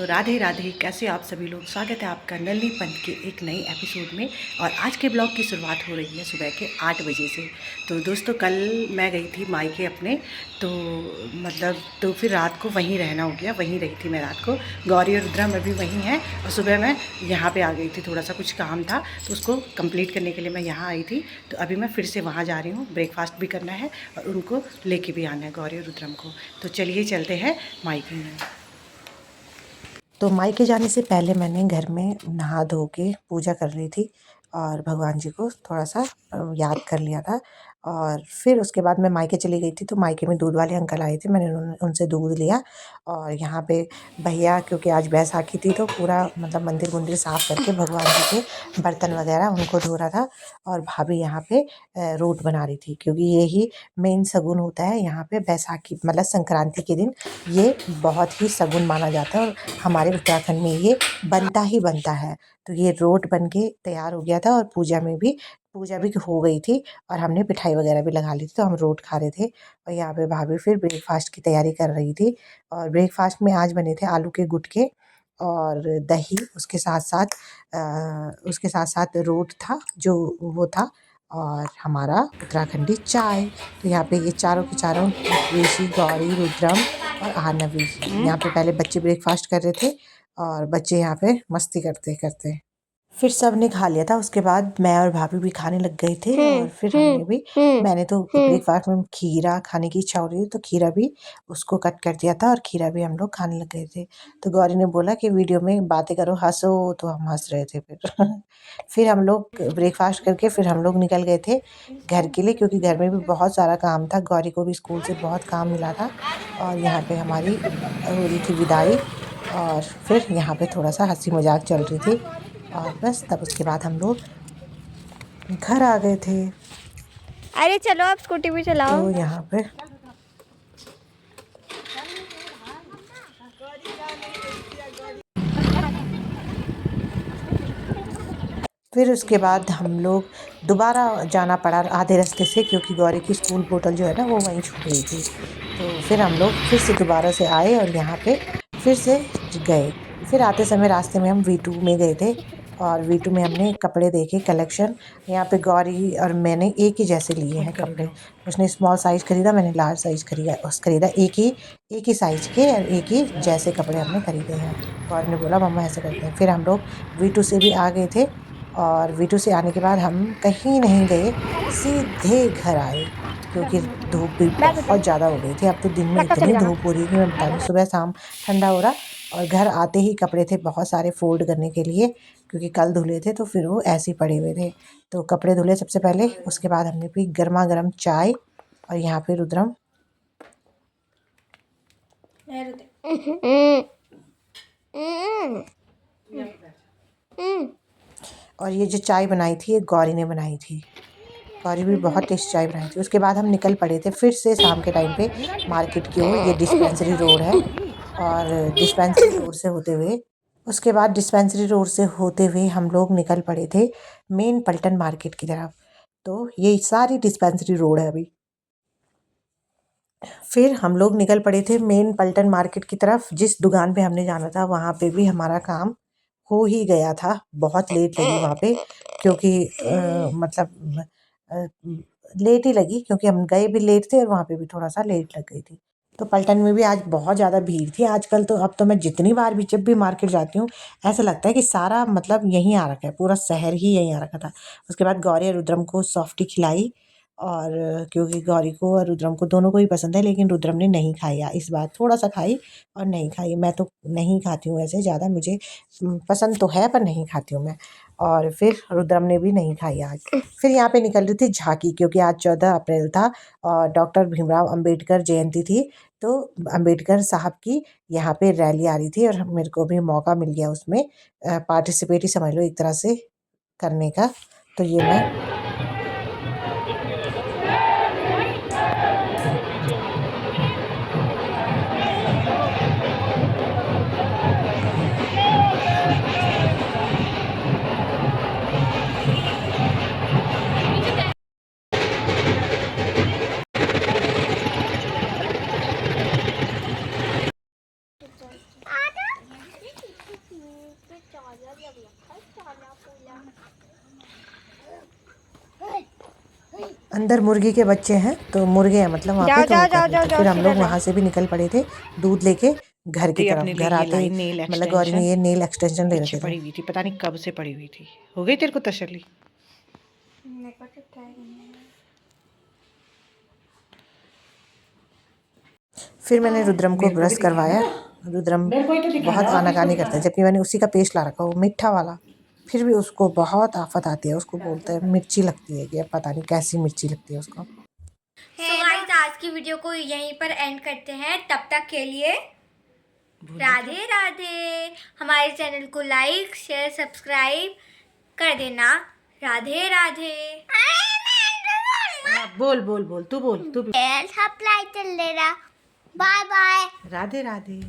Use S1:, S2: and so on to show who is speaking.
S1: राधे राधे, कैसे आप सभी लोग। स्वागत है आपका नलनी पंथ के एक नए एपिसोड में। और आज के ब्लॉग की शुरुआत हो रही है सुबह के 8 बजे से। तो दोस्तों, कल मैं गई थी मायके अपने, तो फिर रात को वहीं रहना हो गया। वहीं रही थी मैं रात को। गौरी और रुद्रा में भी वहीं हैं। और सुबह मैं यहाँ पे आ गई थी, थोड़ा सा कुछ काम था तो उसको कंप्लीट करने के लिए मैं यहाँ आई थी। तो अभी मैं फिर से वहाँ जा रही हूँ। ब्रेकफास्ट भी करना है और उनको लेके भी आना है, गौरी और रुद्रम को। तो चलिए चलते हैं मायके में। तो मायके जाने से पहले मैंने घर में नहा धो के पूजा कर ली थी और भगवान जी को थोड़ा सा याद कर लिया था। और फिर उसके बाद मैं मायके चली गई थी। तो मायके में दूध वाले अंकल आए थे, मैंने उनसे दूध लिया। और यहाँ पे भैया, क्योंकि आज बैसाखी थी तो पूरा मतलब मंदिर मुंदिर साफ़ करके भगवान जी के बर्तन वगैरह उनको धो रहा था। और भाभी यहाँ पे रोट बना रही थी, क्योंकि यही मेन शगुन होता है यहाँ पे बैसाखी मतलब संक्रांति के दिन। ये बहुत ही शगुन माना जाता है और हमारे उत्तराखंड में ये बनता ही बनता है। तो ये रोट बन के तैयार हो गया था और पूजा भी हो गई थी। और हमने मिठाई वगैरह भी लगा ली थी, तो हम रोट खा रहे थे। और यहाँ पे भाभी फिर ब्रेकफास्ट की तैयारी कर रही थी। और ब्रेकफास्ट में आज बने थे आलू के गुटके और दही, उसके साथ साथ रोट था जो वो था, और हमारा उत्तराखंडी चाय। तो यहाँ पे ये चारों के चारों, ऋषि, गौरी, रुद्रम और आनवी, यहाँ पे पहले बच्चे ब्रेकफास्ट कर रहे थे और बच्चे यहाँ पे मस्ती करते करते फिर सब ने खा लिया था। उसके बाद मैं और भाभी भी खाने लग गए थे। और फिर हमने भी, मैंने तो ब्रेकफास्ट में खीरा खाने की इच्छा हो रही थी तो खीरा भी उसको कट कर दिया था और खीरा भी हम लोग खाने लग गए थे। तो गौरी ने बोला कि वीडियो में बातें करो, हंसो, तो हम हंस रहे थे फिर फिर हम लोग ब्रेकफास्ट करके फिर हम लोग निकल गए थे घर के लिए, क्योंकि घर में भी बहुत सारा काम था। गौरी को भी स्कूल से बहुत काम मिला था और यहाँ पे हमारी हो रही थी विदाई। और फिर यहाँ पे थोड़ा सा हंसी मजाक चल रही थी और बस तब उसके बाद हम लोग घर आ गए थे।
S2: अरे चलो आप स्कूटी भी चलाओ।
S1: तो यहाँ पे फिर उसके बाद हम लोग दोबारा जाना पड़ा आधे रास्ते से, क्योंकि गौरी की स्कूल बोतल जो है ना वो वहीं छूट गई थी। तो फिर हम लोग फिर से दोबारा से आए और यहाँ पे फिर से गए। फिर आते समय रास्ते में हम V2 में गए थे और V2 में हमने कपड़े देखे, कलेक्शन। यहाँ पे गौरी और मैंने एक ही जैसे लिए हैं कपड़े। उसने स्मॉल साइज़ खरीदा, मैंने लार्ज साइज़ खरीदा। एक ही साइज़ के और एक ही जैसे कपड़े हमने खरीदे हैं। गौरी ने बोला मम्मा ऐसे करते हैं। फिर हम लोग V2 से भी आ गए थे और V2 से आने के बाद हम कहीं नहीं गए, सीधे घर आए, क्योंकि धूप भी बहुत ज़्यादा हो गई थी। अब तो दिन में इतनी धूप हो रही है कि मैं बता दूँ, सुबह शाम ठंडा हो रहा। और घर आते ही कपड़े थे बहुत सारे फोल्ड करने के लिए, क्योंकि कल धुले थे तो फिर वो ऐसे ही पड़े हुए थे। तो कपड़े धुले सबसे पहले, उसके बाद हमने पी गर्मा गर्म चाय। और यहाँ पे रुद्रम और ये जो चाय बनाई थी ये गौरी ने बनाई थी। गौरी भी बहुत टेस्ट चाय बनाई थी। उसके बाद हम निकल पड़े थे फिर से शाम के टाइम पे मार्केट की ओर। ये डिस्पेंसरी रोड है और डिस्पेंसरी रोड से होते हुए हम लोग निकल पड़े थे मेन पल्टन मार्केट की तरफ। तो ये सारी डिस्पेंसरी रोड है अभी। फिर हम लोग निकल पड़े थे मेन पल्टन मार्केट की तरफ। जिस दुकान पे हमने जाना था वहाँ पे भी हमारा काम हो ही गया था। बहुत लेट लगी वहाँ पे, क्योंकि लेट ही लगी, क्योंकि हम गए भी लेट थे और वहाँ पे भी थोड़ा सा लेट लग गई थी। तो पलटन में भी आज बहुत ज़्यादा भीड़ थी। आजकल तो अब तो मैं जितनी बार भी जब भी मार्केट जाती हूँ ऐसा लगता है कि सारा मतलब यहीं आ रखा है, पूरा शहर ही यहीं आ रखा था। उसके बाद गौरी और रुद्रम को सॉफ्टी खिलाई, और क्योंकि गौरी को और रुद्रम को दोनों को ही पसंद है, लेकिन रुद्रम ने नहीं खाया इस बार। थोड़ा सा खाई और नहीं खाई। मैं तो नहीं खाती हूँ ऐसे ज़्यादा, मुझे पसंद तो है पर नहीं खाती हूँ मैं। और फिर रुद्रम ने भी नहीं खाई आज। फिर यहाँ पे निकल रही थी झांकी, क्योंकि आज 14 अप्रैल था और डॉक्टर भीमराव अंबेडकर जयंती थी। तो अंबेडकर साहब की यहाँ पे रैली आ रही थी और मेरे को भी मौका मिल गया उसमें पार्टिसिपेट ही समझ लो एक तरह से करने का। तो ये मैं अंदर मुर्गी के बच्चे हैं, तो मुर्गे हैं मतलब वहाँ पे, तो वो कर रहे थे। फिर हम लोग वहाँ से भी निकल पड़े थे दूध लेके घर की तरफ। घर आते मतलब गौरी ने ये नेल एक्सटेंशन ले रखे थे। पड़ी हुई थी, पता नहीं कब से पड़ी हुई थी। हो गई तेरे को तसल्ली? फिर मैंने रुद्रम को ब्रश करवाया। रुद्रम बहुत आनाकानी करता है, जबकि मैंने उसी का पेस्ट ला रखा, वो मीठा वाला। फिर भी उसको बहुत आफत आती है, उसको बोलता है मिर्ची लगती है कि अब पता नहीं कैसी मिर्ची लगती है उसको।
S2: तो गाइस आज की वीडियो को यहीं पर एंड करते हैं। तब तक के लिए राधे राधे। हमारे चैनल को लाइक शेयर सब्सक्राइब कर देना। राधे राधे।
S1: बोल बोल बोल, तू बोल, तू
S2: सब लाइक चल रहा। Bye bye.
S1: राधे राधे।